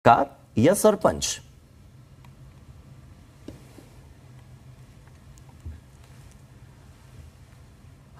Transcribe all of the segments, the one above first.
सरकार या सरपंच?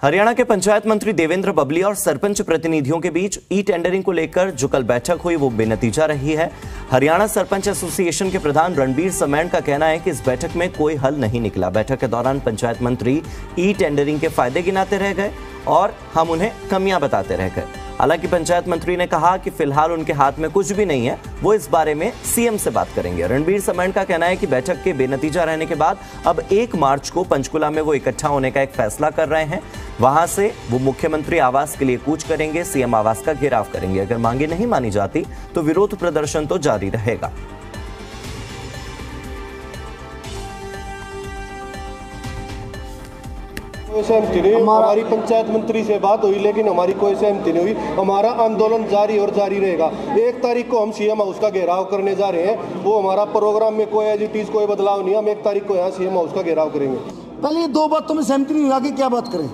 हरियाणा के पंचायत मंत्री देवेंद्र बबली और सरपंच प्रतिनिधियों के बीच ई टेंडरिंग को लेकर जो कल बैठक हुई वो बेनतीजा रही है। हरियाणा सरपंच एसोसिएशन के प्रधान रणबीर समेण का कहना है कि इस बैठक में कोई हल नहीं निकला। बैठक के दौरान पंचायत मंत्री ई टेंडरिंग के फायदे गिनाते रह गए और हम उन्हें कमियां बताते रह गए। हालांकि पंचायत मंत्री ने कहा कि फिलहाल उनके हाथ में कुछ भी नहीं है, वो इस बारे में सीएम से बात करेंगे। रणबीर समेण का कहना है कि बैठक के बेनतीजा रहने के बाद अब 1 मार्च को पंचकुला में वो इकट्ठा होने का एक फैसला कर रहे हैं। वहां से वो मुख्यमंत्री आवास के लिए कूच करेंगे, सीएम आवास का घेराव करेंगे। अगर मांगे नहीं मानी जाती तो विरोध प्रदर्शन तो जारी रहेगा। सहमति नहीं, हमारी पंचायत मंत्री से बात हुई लेकिन हमारी कोई सहमति नहीं हुई। हमारा आंदोलन जारी और जारी रहेगा। 1 तारीख को हम सीएम हाउस का घेराव करने जा रहे हैं। वो हमारा प्रोग्राम में कोई एज इट इज कोई बदलाव नहीं है। हम 1 तारीख को यहाँ सीएम हाउस का घेराव करेंगे। पहले ये 2 बातों में सहमति नहीं, आगे क्या बात करें?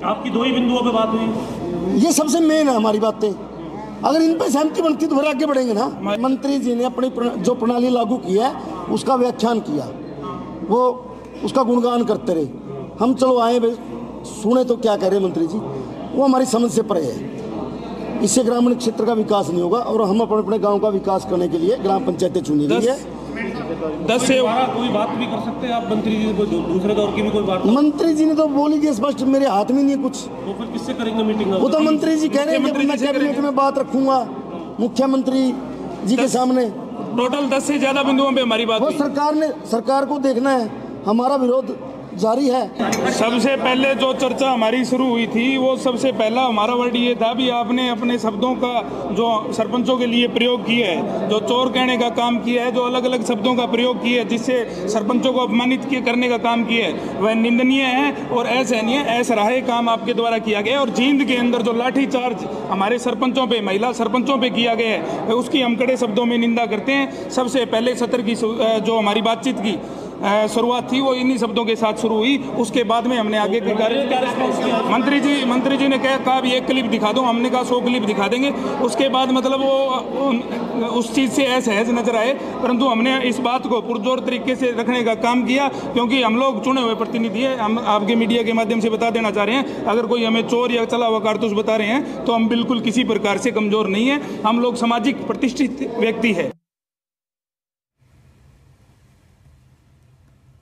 आपकी 2 ही बिंदुओं पे बात हुई, ये सबसे मेन है हमारी बातें। अगर इन पे सहमति बनती तो फिर आगे बढ़ेंगे ना। मंत्री जी ने अपनी जो प्रणाली लागू की है उसका व्याख्यान किया, वो उसका गुणगान करते रहे। हम चलो आए सुने तो क्या कह रहे मंत्री जी, वो हमारी समझ से परे है। इससे ग्रामीण क्षेत्र का विकास नहीं होगा और हम अपने अपने गांव का विकास करने के लिए ग्राम पंचायतें चुनी गई है। 10 से कोई बात भी कर सकते हैं आप मंत्री जी को, दूसरे दौर की भी कोई बात? मंत्री जी ने तो बोली कि स्पष्ट मेरे हाथ में नहीं है कुछ। तो फिर किससे करेंगे मीटिंग? वो तो मंत्री जी कह रहे हैं कि मैं कैबिनेट में बात रखूंगा मुख्यमंत्री जी के सामने। टोटल 10 से ज्यादा बिंदुओं पे हमारी बात वो सरकार को देखना है, हमारा विरोध जारी है। सबसे पहले जो चर्चा हमारी शुरू हुई थी वो सबसे पहला हमारा वर्ड ये था भी आपने अपने शब्दों का जो सरपंचों के लिए प्रयोग किया है, जो चोर कहने का काम किया है, जो अलग अलग शब्दों का प्रयोग किया है जिससे सरपंचों को अपमानित करने का काम किया है, वह निंदनीय है और असहनीय असराहे काम आपके द्वारा किया गया। और जींद के अंदर जो लाठीचार्ज हमारे सरपंचों पे, महिला सरपंचों पे किया गया है उसकी हम कड़े शब्दों में निंदा करते हैं। सबसे पहले सत्र की जो हमारी बातचीत की शुरुआत थी वो इन्हीं शब्दों के साथ शुरू हुई। उसके बाद में हमने आगे के कार्य मंत्री जी ने कहा भी 1 क्लिप दिखा दो, हमने कहा 100 क्लिप दिखा देंगे। उसके बाद मतलब वो उस चीज़ से असहज नजर आए, परंतु हमने इस बात को पुरजोर तरीके से रखने का काम किया क्योंकि हम लोग चुने हुए प्रतिनिधि हैं। हम आपके मीडिया के माध्यम से बता देना चाह रहे हैं, अगर कोई हमें चोर या चला हुआ कारतूस बता रहे हैं तो हम बिल्कुल किसी प्रकार से कमजोर नहीं है। हम लोग सामाजिक प्रतिष्ठित व्यक्ति है।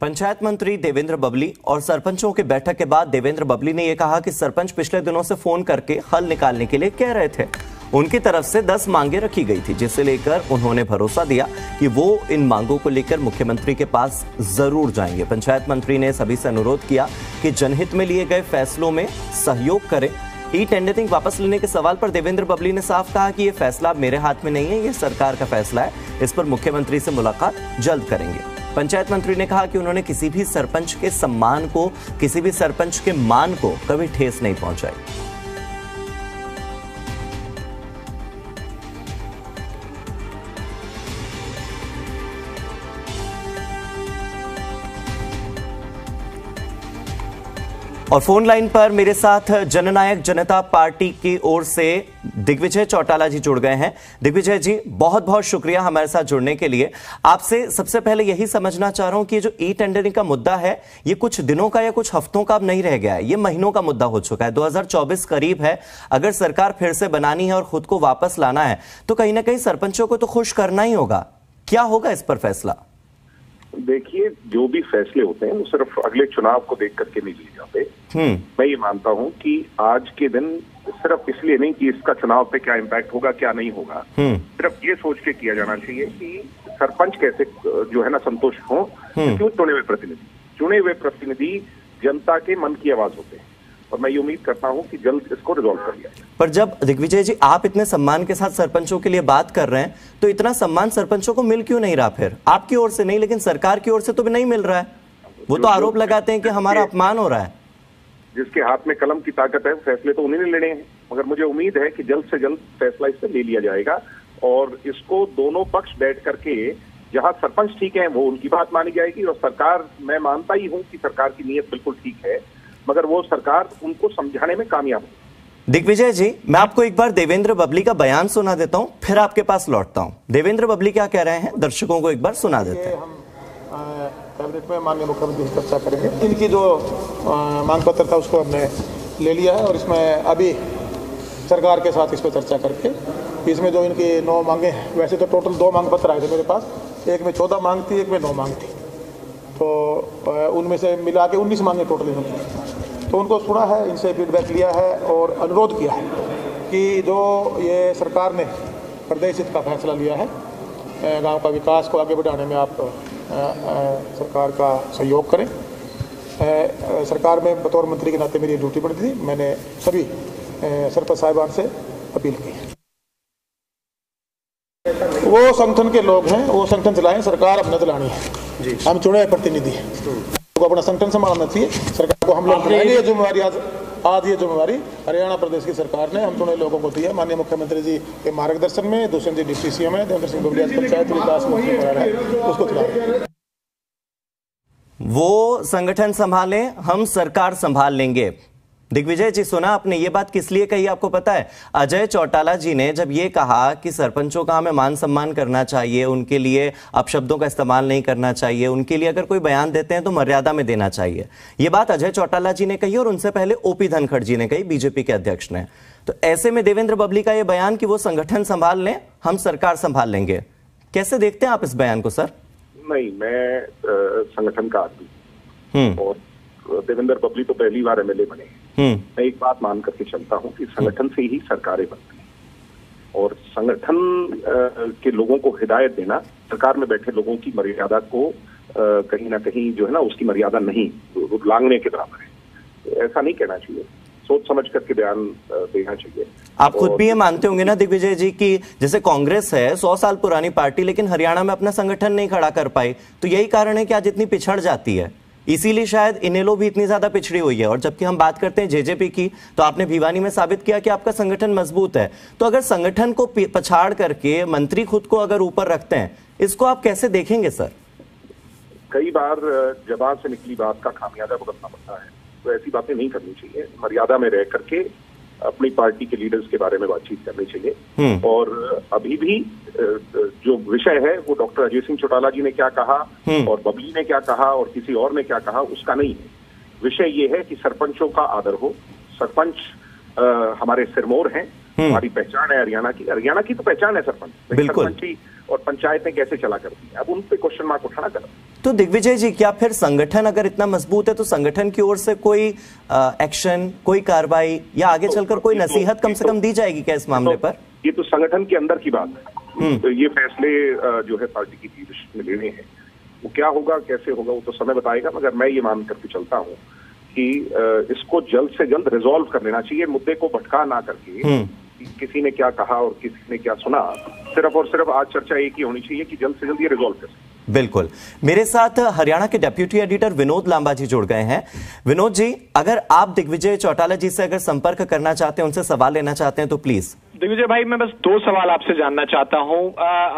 पंचायत मंत्री देवेंद्र बबली और सरपंचों की बैठक के बाद देवेंद्र बबली ने यह कहा कि सरपंच पिछले दिनों से फोन करके हल निकालने के लिए कह रहे थे। उनकी तरफ से 10 मांगे रखी गई थी, जिसे लेकर उन्होंने भरोसा दिया कि वो इन मांगों को लेकर मुख्यमंत्री के पास जरूर जाएंगे। पंचायत मंत्री ने सभी से अनुरोध किया कि जनहित में लिए गए फैसलों में सहयोग करें। ई टेंडरिंग वापस लेने के सवाल पर देवेंद्र बबली ने साफ कहा कि यह फैसला मेरे हाथ में नहीं है, यह सरकार का फैसला है। इस पर मुख्यमंत्री से मुलाकात जल्द करेंगे। पंचायत मंत्री ने कहा कि उन्होंने किसी भी सरपंच के सम्मान को, किसी भी सरपंच के मान को कभी ठेस नहीं पहुंचाई। और फोन लाइन पर मेरे साथ जननायक जनता पार्टी की ओर से दिग्विजय चौटाला जी जुड़ गए हैं। दिग्विजय जी, बहुत बहुत शुक्रिया हमारे साथ जुड़ने के लिए। आपसे सबसे पहले यही समझना चाह रहा हूं कि जो ई टेंडरिंग का मुद्दा है ये कुछ दिनों का या कुछ हफ्तों का अब नहीं रह गया है, ये महीनों का मुद्दा हो चुका है। 2024 करीब है, अगर सरकार फिर से बनानी है और खुद को वापस लाना है तो कहीं ना कहीं सरपंचों को तो खुश करना ही होगा। क्या होगा इस पर फैसला? देखिए, जो भी फैसले होते हैं वो सिर्फ अगले चुनाव को देख करके नहीं लिए जाते। मैं ये मानता हूं कि आज के दिन सिर्फ इसलिए नहीं कि इसका चुनाव पे क्या इम्पैक्ट होगा क्या नहीं होगा, सिर्फ ये सोच के किया जाना चाहिए कि सरपंच कैसे जो है ना संतुष्ट हो। क्यों? चुने हुए प्रतिनिधि जनता के मन की आवाज होते हैं और मैं ये उम्मीद करता हूं कि जल्द इसको रिजॉल्व कर लिया जाए। पर जब दिग्विजय जी आप इतने सम्मान के साथ सरपंचों के लिए बात कर रहे हैं तो इतना सम्मान सरपंचों को मिल क्यों नहीं रहा? फिर आपकी ओर से नहीं लेकिन सरकार की ओर से तो भी नहीं मिल रहा है। वो तो आरोप लगाते हैं कि हमारा अपमान हो रहा है। जिसके हाथ में कलम की ताकत है फैसले तो उन्हीं ने लेने हैं, मगर मुझे उम्मीद है कि जल्द से जल्द फैसला इससे ले लिया जाएगा और इसको दोनों पक्ष बैठ करके, जहां सरपंच ठीक है वो उनकी बात मानी जाएगी और सरकार, मैं मानता ही हूं कि सरकार की नीयत बिल्कुल ठीक है, मगर वो सरकार उनको समझाने में कामयाब हो। दिग्विजय जी, मैं आपको एक बार देवेंद्र बबली का बयान सुना देता हूं, फिर आपके पास लौटता हूं। देवेंद्र बबली क्या कह रहे हैं, दर्शकों को एक बार सुना देते हैं। हम कैबिनेट में माननीय मुख्यमंत्री से चर्चा करेंगे। इनकी जो मांग पत्र था उसको हमने ले लिया है और इसमें अभी सरकार के साथ इस पर चर्चा करके इसमें जो इनकी 9 मांगे हैं, वैसे तो टोटल 2 मांग पत्र आए थे मेरे पास, एक में 14 मांग थी, एक में 9 मांग थी, तो उनमें से मिला के 19 मांगे टोटल इन्होंने। तो उनको सुना है, इनसे फीडबैक लिया है और अनुरोध किया है कि जो ये सरकार ने प्रदेश हित का फैसला लिया है, गांव का विकास को आगे बढ़ाने में आप सरकार का सहयोग करें। सरकार में बतौर मंत्री के नाते मेरी ड्यूटी पड़ी थी, मैंने सभी सरपंच साहिबान से अपील की है। वो संगठन के लोग हैं, वो संगठन चलाएं, सरकार अपने चलानी है। हम चुने प्रतिनिधि हैं, को अपना संगठन संभालना चाहिए। सरकार को हम लोग ये जिम्मेवारी आज ये जिम्मेवारी हरियाणा प्रदेश की सरकार ने हम चुने लोगों को दी है। माननीय मुख्यमंत्री जी के मार्गदर्शन में दुष्यंत जी डिप्टी सीएम है, देवेंद्र सिंह बबली पंचायत विकास मंत्री बना है, उसको चला। वो संगठन संभालें, हम सरकार संभाल लेंगे। दिग्विजय जी, सुना आपने ये बात किस लिए कही आपको पता है? अजय चौटाला जी ने जब ये कहा कि सरपंचों का हमें मान सम्मान करना चाहिए, उनके लिए अपशब्दों का इस्तेमाल नहीं करना चाहिए, उनके लिए अगर कोई बयान देते हैं तो मर्यादा में देना चाहिए, ये बात अजय चौटाला जी ने कही और उनसे पहले ओपी धनखड़ जी ने कही, बीजेपी के अध्यक्ष ने। तो ऐसे में देवेंद्र बबली का ये बयान कि वो संगठन संभाल लें, हम सरकार संभाल लेंगे, कैसे देखते हैं आप इस बयान को सर? नहीं, मैं संगठन का आदमी और देवेंद्र बबली तो पहली बार एमएलए बने। मैं एक बात मान करके चलता हूं कि संगठन से ही सरकारें बनती हैं और संगठन के लोगों को हिदायत देना सरकार में बैठे लोगों की मर्यादा को कहीं ना कहीं जो है ना उसकी मर्यादा नहीं उल्लंघने के बराबर है। ऐसा नहीं कहना चाहिए, सोच समझ करके बयान देना चाहिए। आप खुद भी ये मानते होंगे ना दिग्विजय जी कि जैसे कांग्रेस है 100 साल पुरानी पार्टी, लेकिन हरियाणा में अपना संगठन नहीं खड़ा कर पाई, तो यही कारण है कि आज इतनी पिछड़ जाती है, इसीलिए शायद इनेलो भी इतनी ज्यादा पिछड़ी हुई है। और जबकि हम बात करते हैं जेजेपी की, तो आपने भिवानी में साबित किया कि आपका संगठन मजबूत है। तो अगर संगठन को पछाड़ करके मंत्री खुद को अगर ऊपर रखते हैं, इसको आप कैसे देखेंगे सर? कई बार जबान से निकली बात का खामियाजा भुगतना पड़ता है, तो ऐसी बातें नहीं करनी चाहिए। मर्यादा में रह करके अपनी पार्टी के लीडर्स के बारे में बातचीत करनी चाहिए। और अभी भी जो विषय है वो डॉक्टर अजय सिंह चौटाला जी ने क्या कहा और बबली ने क्या कहा और किसी और ने क्या कहा उसका नहीं है। विषय ये है कि सरपंचों का आदर हो। सरपंच हमारे सिरमौर हैं, हमारी पहचान है हरियाणा की तो पहचान है सरपंच। सरपंची और पंचायतें कैसे चला करती हैं, अब उन पे क्वेश्चन मार्क उठाना कर। तो दिग्विजय जी, क्या फिर संगठन अगर इतना मजबूत है तो संगठन की ओर से कोई एक्शन, कोई कार्रवाई या आगे चलकर कोई नसीहत कम से कम दी जाएगी क्या इस मामले पर? ये तो संगठन के अंदर की बात है। तो ये फैसले जो है पार्टी की लीडरशिप में लेने हैं, वो क्या होगा कैसे होगा वो तो समय बताएगा। मगर मैं ये मान करके चलता हूँ कि इसको जल्द से जल्द रिजॉल्व कर लेना चाहिए, मुद्दे को भटका ना करके किसी ने क्या कहा और किसी ने क्या सुना, सिर्फ और सिर्फ आज चर्चा एक ही होनी चाहिए कि जल्द से जल्द ये रिजॉल्व कर। बिल्कुल। मेरे साथ हरियाणा के डेप्यूटी एडिटर विनोद लांबा जी जुड़ गए हैं। विनोद जी, अगर आप दिग्विजय चौटाला जी से अगर संपर्क करना चाहते हैं, उनसे सवाल लेना चाहते हैं तो प्लीज। दिग्विजय भाई, मैं बस 2 सवाल आपसे जानना चाहता हूं।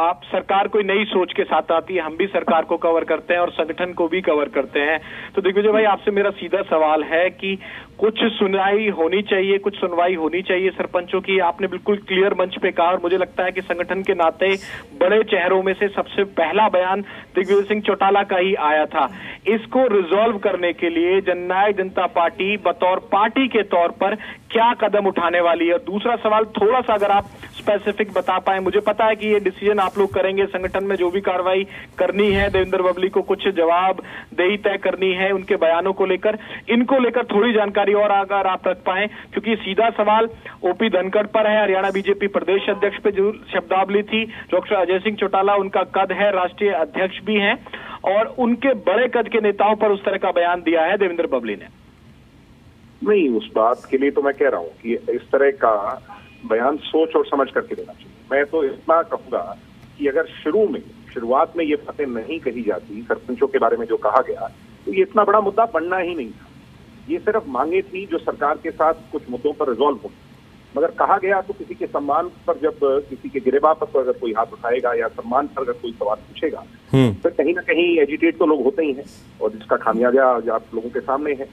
आप सरकार कोई नई सोच के साथ आती है, हम भी सरकार को कवर करते हैं और संगठन को भी कवर करते हैं। तो दिग्विजय भाई, आपसे मेरा सीधा सवाल है कि कुछ सुनवाई होनी चाहिए, कुछ सुनवाई होनी चाहिए सरपंचों की। आपने बिल्कुल क्लियर मंच पे कहा और मुझे लगता है कि संगठन के नाते बड़े चेहरों में से सबसे पहला बयान दिग्विजय सिंह चौटाला का ही आया था। इसको रिजॉल्व करने के लिए जननायक जनता पार्टी बतौर पार्टी के तौर पर क्या कदम उठाने वाली है? दूसरा सवाल थोड़ा सा अगर आप स्पेसिफिक बता पाए। मुझे पता है कि ये डिसीजन आप लोग करेंगे, संगठन में जो भी कार्रवाई करनी है, देवेंद्र बबली को कुछ जवाबदेही तय करनी है उनके बयानों को लेकर, इनको लेकर थोड़ी जानकारी और अगर आप रख पाए, क्योंकि सीधा सवाल ओपी धनखड़ पर है। हरियाणा बीजेपी प्रदेश अध्यक्ष पे जो शब्दावली थी, डॉक्टर अजय सिंह चौटाला उनका कद है, राष्ट्रीय अध्यक्ष भी हैं और उनके बड़े कद के नेताओं पर उस तरह का बयान दिया है देवेंद्र बबली ने। नहीं, उस बात के लिए तो मैं कह रहा हूं कि इस तरह का बयान सोच और समझ करके देना चाहिए। मैं तो इतना कहूंगा कि अगर शुरुआत में ये बातें नहीं कही जाती, सरपंचों के बारे में जो कहा गया, तो ये इतना बड़ा मुद्दा बनना ही नहीं था। ये सिर्फ मांगे थी जो सरकार के साथ कुछ मुद्दों पर रिजॉल्व हो, मगर कहा गया तो किसी के सम्मान पर, जब किसी के गिरेबान पर अगर कोई हाथ उठाएगा या सम्मान पर अगर कोई सवाल पूछेगा, तो कहीं ना कहीं एजिटेट तो लोग होते ही हैं और जिसका खामियाजा आप लोगों के सामने है।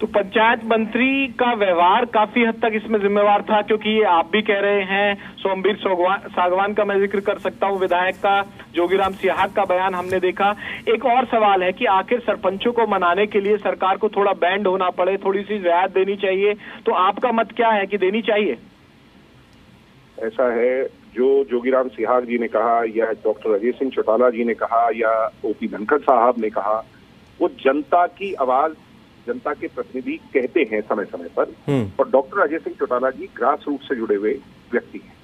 तो पंचायत मंत्री का व्यवहार काफी हद तक इसमें जिम्मेवार था, क्योंकि ये आप भी कह रहे हैं, सोमवीर सागवान का मैं जिक्र कर सकता हूं, विधायक का जोगीराम सिहाग का बयान हमने देखा। एक और सवाल है कि आखिर सरपंचों को मनाने के लिए सरकार को थोड़ा बैंड होना पड़े, थोड़ी सी रियायत देनी चाहिए, तो आपका मत क्या है कि देनी चाहिए? ऐसा है, जो जोगीराम सिहाग जी ने कहा या डॉक्टर अजय सिंह चौटाला जी ने कहा या ओपी धनखड़ साहब ने कहा, वो जनता की आवाज, जनता के प्रतिनिधि कहते हैं समय समय पर। और डॉक्टर अजय सिंह चौटाला जी ग्रास रूट से जुड़े हुए व्यक्ति हैं।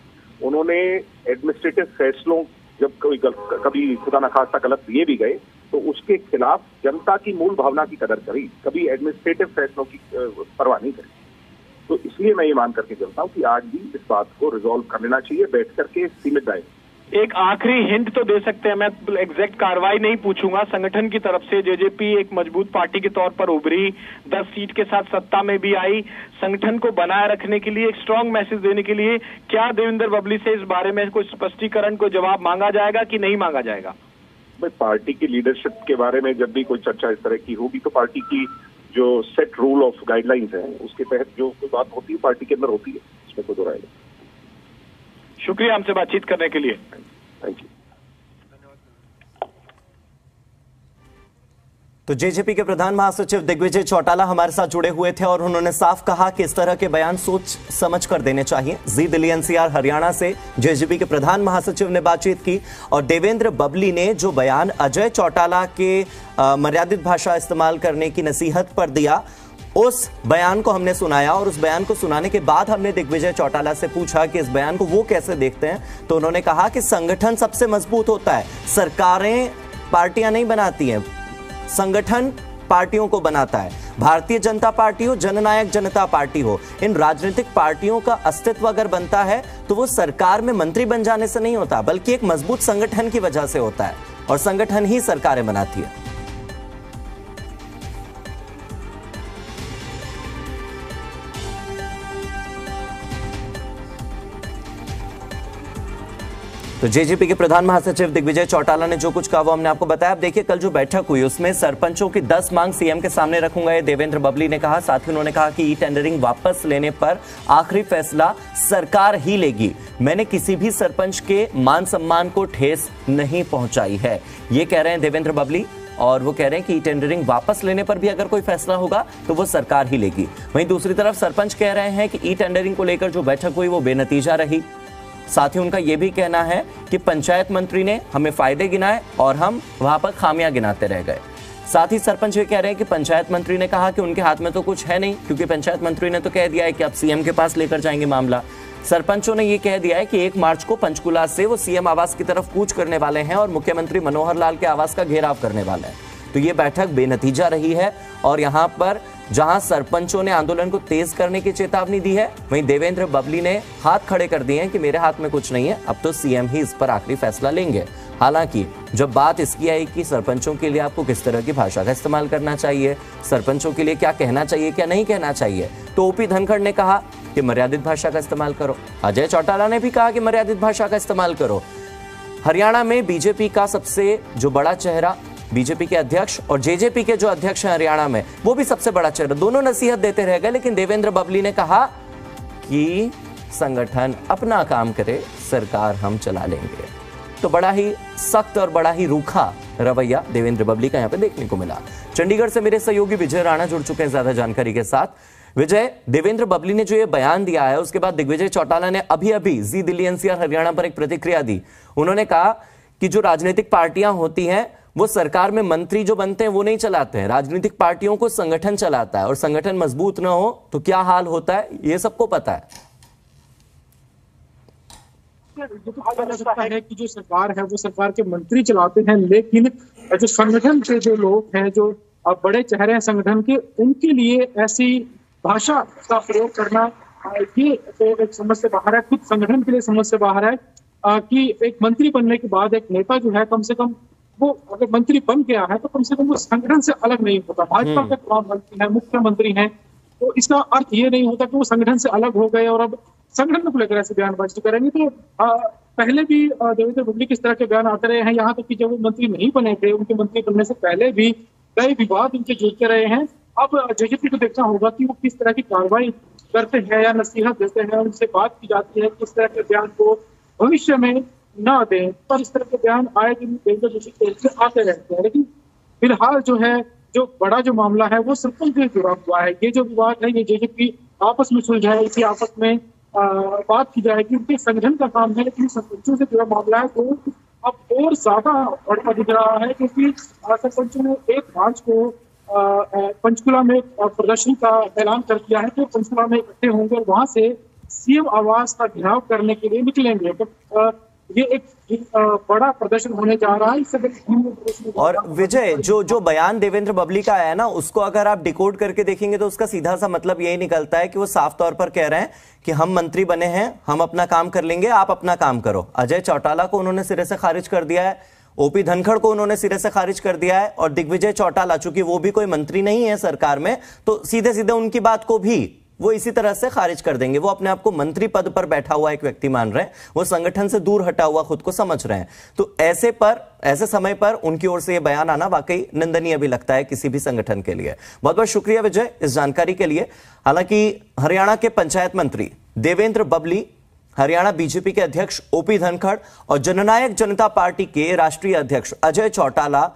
उन्होंने एडमिनिस्ट्रेटिव फैसलों, जब कभी खुदा न खास्ता गलत दिए भी गए, तो उसके खिलाफ जनता की मूल भावना की कदर करी, कभी एडमिनिस्ट्रेटिव फैसलों की परवाह नहीं करी। तो इसलिए मैं ये मान करके चलता हूँ कि आज भी इस बात को रिजॉल्व कर लेना चाहिए बैठ करके सीमित दायरे। एक आखिरी हिंट तो दे सकते हैं, मैं एग्जैक्ट कार्रवाई नहीं पूछूंगा, संगठन की तरफ से जेजेपी एक मजबूत पार्टी के तौर पर उभरी, 10 सीट के साथ सत्ता में भी आई, संगठन को बनाए रखने के लिए एक स्ट्रांग मैसेज देने के लिए क्या देवेंद्र बबली से इस बारे में कोई स्पष्टीकरण, कोई जवाब मांगा जाएगा कि नहीं मांगा जाएगा? भाई, पार्टी की लीडरशिप के बारे में जब भी कोई चर्चा इस तरह की होगी तो पार्टी की जो सेट रूल ऑफ गाइडलाइंस है उसके तहत जो कोई बात होती है पार्टी के अंदर होती है, इसमें कोई दो राय नहीं। शुक्रिया हमसे बातचीत करने के लिए। Thank you. तो जेजेपी के प्रधान महासचिव दिग्विजय चौटाला हमारे साथ जुड़े हुए थे और उन्होंने साफ कहा कि इस तरह के बयान सोच समझ कर देने चाहिए। जी दिल्ली एनसीआर हरियाणा से जेजेपी के प्रधान महासचिव ने बातचीत की और देवेंद्र बबली ने जो बयान अजय चौटाला के मर्यादित भाषा इस्तेमाल करने की नसीहत पर दिया, उस बयान को हमने सुनाया और उस बयान को सुनाने के बाद हमने दिग्विजय चौटाला से पूछा कि इस बयान को वो कैसे देखते हैं। तो उन्होंने कहा कि संगठन सबसे मजबूत होता है, सरकारें पार्टियां नहीं बनाती हैं, संगठन पार्टियों को बनाता है। भारतीय जनता पार्टी हो, जननायक जनता पार्टी हो, इन राजनीतिक पार्टियों का अस्तित्व अगर बनता है तो वो सरकार में मंत्री बन जाने से नहीं होता, बल्कि एक मजबूत संगठन की वजह से होता है और संगठन ही सरकारें बनाती है। तो जेजेपी के प्रधान महासचिव दिग्विजय चौटाला ने जो कुछ कहा वो हमने आपको बताया। अब देखिए, कल जो बैठक हुई उसमें सरपंचों की 10 मांग सीएम के सामने रखूंगा, ये देवेंद्र बबली ने कहा। साथ ही उन्होंने कहा कि ई टेंडरिंग वापस लेने पर आखिरी फैसला सरकार ही लेगी। मैंने किसी भी सरपंच के मान सम्मान को ठेस नहीं पहुंचाई है, ये कह रहे हैं देवेंद्र बबली। और वो कह रहे हैं कि ई टेंडरिंग वापस लेने पर भी अगर कोई फैसला होगा तो वो सरकार ही लेगी। वहीं दूसरी तरफ सरपंच कह रहे हैं कि ई टेंडरिंग को लेकर जो बैठक हुई वो बेनतीजा रही। साथ ही उनका यह भी कहना है कि पंचायत मंत्री ने हमें फायदे गिनाए और हम वहां पर खामियां गिनाते रह गए। साथ ही सरपंच ये कह रहे हैं कि पंचायत मंत्री ने कहा कि उनके हाथ में तो कुछ है नहीं, क्योंकि पंचायत मंत्री ने तो कह दिया है कि अब सीएम के पास लेकर जाएंगे मामला। सरपंचों ने यह कह दिया है कि 1 मार्च को पंचकुला से वो सीएम आवास की तरफ कूच करने वाले हैं और मुख्यमंत्री मनोहर लाल के आवास का घेराव करने वाले हैं। तो ये बैठक बेनतीजा रही है और यहां पर जहां सरपंचों ने आंदोलन को तेज करने की चेतावनी दी है, वहीं देवेंद्र बबली ने हाथ खड़े कर दिए हैं कि मेरे हाथ में कुछ नहीं है, अब तो सीएम ही इस पर आखिरी फैसला लेंगे। हालांकि जब बात इसकी आई कि सरपंचों के लिए आपको किस तरह की भाषा का इस्तेमाल करना चाहिए, सरपंचों के लिए क्या कहना चाहिए क्या नहीं कहना चाहिए, तो ओपी धनखड़ ने कहा कि मर्यादित भाषा का इस्तेमाल करो। अजय चौटाला ने भी कहा कि मर्यादित भाषा का इस्तेमाल करो। हरियाणा में बीजेपी का सबसे जो बड़ा चेहरा, बीजेपी के अध्यक्ष और जेजेपी के जो अध्यक्ष हैं हरियाणा में, वो भी सबसे बड़ा चेहरा, दोनों नसीहत देते रह गए। लेकिन देवेंद्र बबली ने कहा कि संगठन अपना काम करे, सरकार हम चला लेंगे। तो बड़ा ही सख्त और बड़ा ही रूखा रवैया देवेंद्र बबली का यहां पे देखने को मिला। चंडीगढ़ से मेरे सहयोगी विजय राणा जुड़ चुके हैं ज्यादा जानकारी के साथ। विजय, देवेंद्र बबली ने जो ये बयान दिया है उसके बाद दिग्विजय चौटाला ने अभी जी दिल्ली एनसीआर हरियाणा पर एक प्रतिक्रिया दी। उन्होंने कहा कि जो राजनीतिक पार्टियां होती हैं वो सरकार में मंत्री जो बनते हैं वो नहीं चलाते हैं, राजनीतिक पार्टियों को संगठन चलाता है और संगठन मजबूत ना हो तो क्या हाल होता है ये सबको पता है। कहा जा सकता है कि जो सरकार है वो सरकार के मंत्री चलाते हैं, लेकिन जो संगठन के जो लोग हैं, जो बड़े चेहरे हैं संगठन के, उनके लिए ऐसी भाषा का प्रयोग करना ये तो एक समझ से बाहर है। खुद संगठन के लिए समझ से बाहर है कि एक मंत्री बनने के बाद एक नेता जो है कम से कम वो अगर मंत्री बन गया है तो कम से कम वो संगठन से अलग नहीं होता। भाजपा के तमाम मंत्री हैं, मुख्यमंत्री हैं, तो इसका अर्थ ये नहीं होता कि वो संगठन से अलग हो गए और अब संगठन को लेकर ऐसे बयानबाजी करेंगे। तो पहले भी देवेंद्र बबली किस तरह के बयान आते रहे हैं, यहाँ तक कि जब वो मंत्री नहीं बने थे, उनके मंत्री बनने से पहले भी कई विवाद उनके जुड़ते रहे हैं। अब जेजेपी को देखना होगा कि वो किस तरह की कार्रवाई करते हैं या नसीहत देते हैं, उनसे बात की जाती है किस तरह के बयान को भविष्य में न दें। पर इस तरह के बयान आए दिन देवेंद्र जोशी के आते रहते हैं। लेकिन फिलहाल जो है, जो बड़ा जो मामला है वो सरपंच से जुड़ा हुआ है। ये जो विवाद है ये जेजेपी आपस में सुलझाए, इसी आपस में बात की जाएगी। उनके संगठन का काम है, लेकिन सरपंचों से जुड़ा मामला है वो अब और ज्यादा बढ़ता दिख रहा है, क्योंकि सरपंचों ने 1 मार्च को पंचकुला में प्रदर्शन का ऐलान कर दिया है कि पंचकुला में इकट्ठे होंगे और वहां से सीएम आवास का घेराव करने के लिए निकलेंगे। तो ये एक बड़ा प्रदर्शन होने जा रहा है। और विजय, जो बयान देवेंद्र बबली का आया ना, उसको अगर आप डिकोड करके देखेंगे तो उसका सीधा सा मतलब यही निकलता है कि वो साफ तौर पर कह रहे हैं कि हम मंत्री बने हैं, हम अपना काम कर लेंगे, आप अपना काम करो। अजय चौटाला को उन्होंने सिरे से खारिज कर दिया है, ओपी धनखड़ को उन्होंने सिरे से खारिज कर दिया है, और दिग्विजय चौटाला, चूंकि वो भी कोई मंत्री नहीं है सरकार में, तो सीधे सीधे उनकी बात को भी वो इसी तरह से खारिज कर देंगे। वो अपने आप को मंत्री पद पर बैठा हुआ एक व्यक्ति मान रहे हैं, वो संगठन से दूर हटा हुआ खुद को समझ रहे हैं। तो ऐसे समय पर उनकी ओर से यह बयान आना वाकई निंदनीय भी लगता है किसी भी संगठन के लिए। बहुत बहुत शुक्रिया विजय इस जानकारी के लिए। हालांकि हरियाणा के पंचायत मंत्री देवेंद्र बबली, हरियाणा बीजेपी के अध्यक्ष ओपी धनखड़ और जननायक जनता पार्टी के राष्ट्रीय अध्यक्ष अजय चौटाला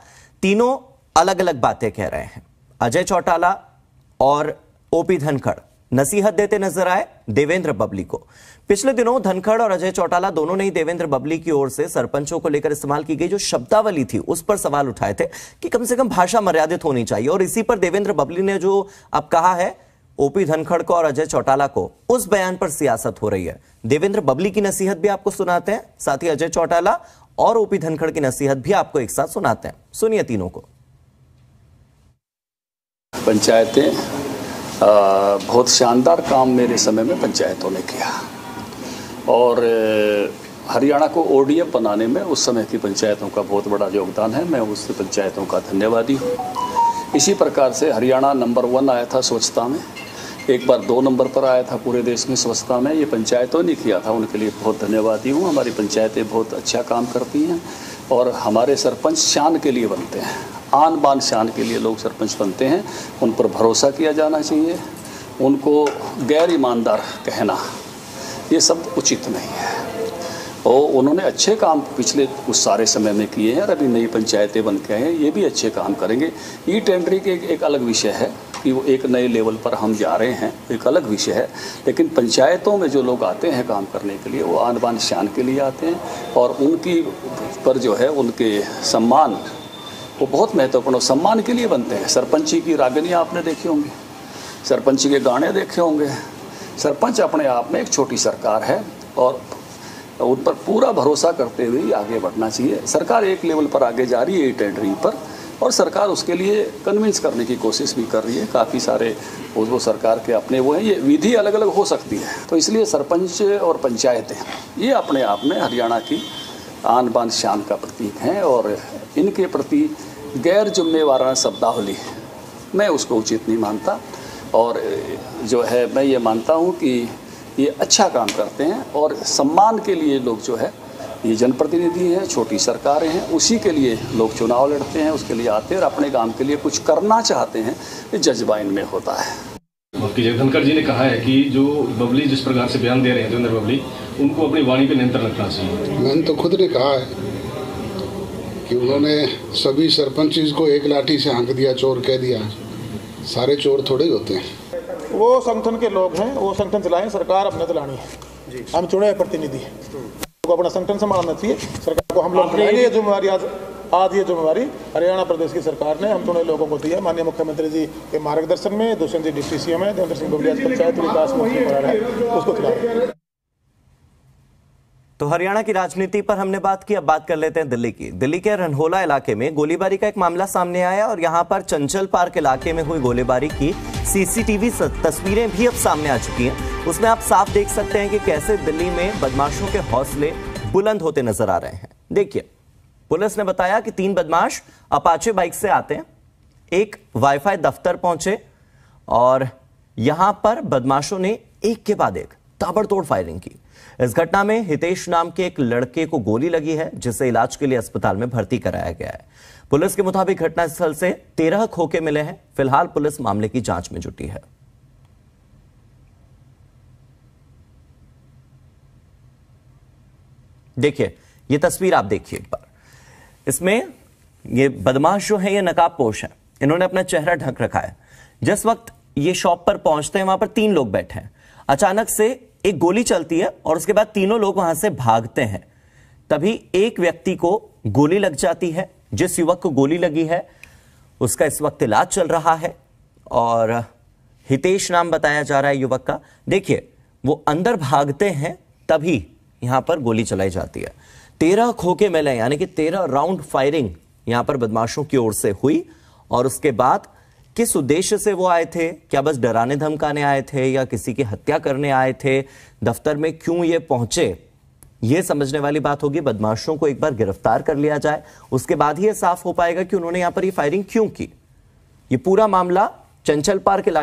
तीनों अलग अलग बातें कह रहे हैं। अजय चौटाला और ओपी धनखड़ नसीहत देते नजर आए देवेंद्र बबली को। पिछले दिनों धनखड़ और अजय चौटाला दोनों ने ही देवेंद्र बबली की ओर से सरपंचों को लेकर इस्तेमाल की गई जो शब्दावली थी उस पर सवाल उठाए थे कि कम से कम भाषा मर्यादित होनी चाहिए। और इसी पर देवेंद्र बबली ने जो अब कहा है ओपी धनखड़ को और अजय चौटाला को, उस बयान पर सियासत हो रही है। देवेंद्र बबली की नसीहत भी आपको सुनाते हैं, साथ ही अजय चौटाला और ओपी धनखड़ की नसीहत भी आपको एक साथ सुनाते हैं। सुनिए तीनों को। पंचायतें बहुत शानदार काम मेरे समय में पंचायतों ने किया, और हरियाणा को ओडीएफ बनाने में उस समय की पंचायतों का बहुत बड़ा योगदान है। मैं उस पंचायतों का धन्यवादी हूँ। इसी प्रकार से हरियाणा नंबर 1 आया था स्वच्छता में, एक बार 2 नंबर पर आया था पूरे देश में स्वच्छता में। ये पंचायतों ने किया था, उनके लिए बहुत धन्यवादी हूँ। हमारी पंचायतें बहुत अच्छा काम करती हैं और हमारे सरपंच शान के लिए बनते हैं, आन बान शान के लिए लोग सरपंच बनते हैं। उन पर भरोसा किया जाना चाहिए, उनको गैर ईमानदार कहना ये सब उचित नहीं है। और उन्होंने अच्छे काम पिछले कुछ सारे समय में किए हैं और अभी नई पंचायतें बन के आए हैं, ये भी अच्छे काम करेंगे। ई टेंडरिंग एक अलग विषय है कि वो एक नए लेवल पर हम जा रहे हैं, एक अलग विषय है। लेकिन पंचायतों में जो लोग आते हैं काम करने के लिए वो आन बान शान के लिए आते हैं, और उनकी पर जो है उनके सम्मान वो बहुत महत्वपूर्ण सम्मान के लिए बनते हैं। सरपंची की रागनियाँ आपने देखी होंगी, सरपंची के गाने देखे होंगे। सरपंच अपने आप में एक छोटी सरकार है और उन पर पूरा भरोसा करते हुए आगे बढ़ना चाहिए। सरकार एक लेवल पर आगे जा रही है टेंडरिंग पर, और सरकार उसके लिए कन्विंस करने की कोशिश भी कर रही है। काफ़ी सारे वो सरकार के अपने वो हैं, ये विधि अलग अलग हो सकती है। तो इसलिए सरपंच और पंचायतें ये अपने आप में हरियाणा की आन बान शान का प्रतीक हैं, और इनके प्रति गैर जिम्मेवाराना शब्दावली मैं उसको उचित नहीं मानता। और जो है मैं ये मानता हूँ कि ये अच्छा काम करते हैं, और सम्मान के लिए लोग जो है ये जनप्रतिनिधि हैं, छोटी सरकारें हैं, उसी के लिए लोग चुनाव लड़ते हैं, उसके लिए आते हैं और अपने काम के लिए कुछ करना चाहते हैं। ये जज्बा इनमें होता है। जय धनखड़ जी ने कहा है कि जो बबली जिस प्रकार से बयान दे रहे हैं देवेंद्र बबली, उनको अपनी वाणी पे नियंत्रण रखना चाहिए। मैंने तो खुद ने कहा है कि उन्होंने सभी सरपंच को एक लाठी से हाँक दिया, चोर कह दिया। सारे चोर थोड़े ही होते हैं। वो संगठन के लोग हैं, वो संगठन चलाएं, सरकार अपने चलानी है। हम चुने प्रतिनिधि हैं, तो अपना संगठन संभालना चाहिए। सरकार को हम लोग ये जिम्मेवारी आज ये जिम्मेवारी हरियाणा प्रदेश की सरकार ने हम चुने लोगों को दी है। माननीय मुख्यमंत्री जी के मार्गदर्शन में दुष्यंत जी डिप्टी सीएम है, देवेंद्र सिंह बबली आज पंचायत विकास मंत्री बना है, उसको चला। तो हरियाणा की राजनीति पर हमने बात की, अब बात कर लेते हैं दिल्ली की। दिल्ली के रनहोला इलाके में गोलीबारी का एक मामला सामने आया, और यहां पर चंचल पार्क इलाके में हुई गोलीबारी की सीसीटीवी तस्वीरें भी अब सामने आ चुकी हैं। उसमें आप साफ देख सकते हैं कि कैसे दिल्ली में बदमाशों के हौसले बुलंद होते नजर आ रहे हैं। देखिए, पुलिस ने बताया कि 3 बदमाश अपाचे बाइक से आते हैं, एक वाईफाई दफ्तर पहुंचे, और यहां पर बदमाशों ने एक के बाद एक ताबड़तोड़ फायरिंग की। इस घटना में हितेश नाम के एक लड़के को गोली लगी है, जिसे इलाज के लिए अस्पताल में भर्ती कराया गया है। पुलिस के मुताबिक घटनास्थल से 13 खोखे मिले हैं। फिलहाल पुलिस मामले की जांच में जुटी है। देखिए ये तस्वीर आप देखिए एक बार। इसमें ये बदमाश जो है ये नकाबपोश है, इन्होंने अपना चेहरा ढक रखा है। जिस वक्त ये शॉप पर पहुंचते हैं वहां पर 3 लोग बैठे हैं। अचानक से एक गोली चलती है और उसके बाद तीनों लोग वहां से भागते हैं। तभी एक व्यक्ति को गोली लग जाती है। जिस युवक को गोली लगी है उसका इस वक्त इलाज चल रहा है और हितेश नाम बताया जा रहा है युवक का। देखिए वो अंदर भागते हैं तभी यहां पर गोली चलाई जाती है। 13 खोखे मिले, यानी कि 13 राउंड फायरिंग यहां पर बदमाशों की ओर से हुई। और उसके बाद किस उद्देश्य से वो आए थे, क्या बस डराने धमकाने आए थे या किसी की हत्या करने आए थे, दफ्तर में क्यों ये पहुंचे, ये समझने वाली बात होगी। बदमाशों को एक बार गिरफ्तार कर लिया जाए, उसके बाद ही ये साफ हो पाएगा कि उन्होंने यहां पर ये फायरिंग क्यों की। ये पूरा मामला चंचल पार्क इलाके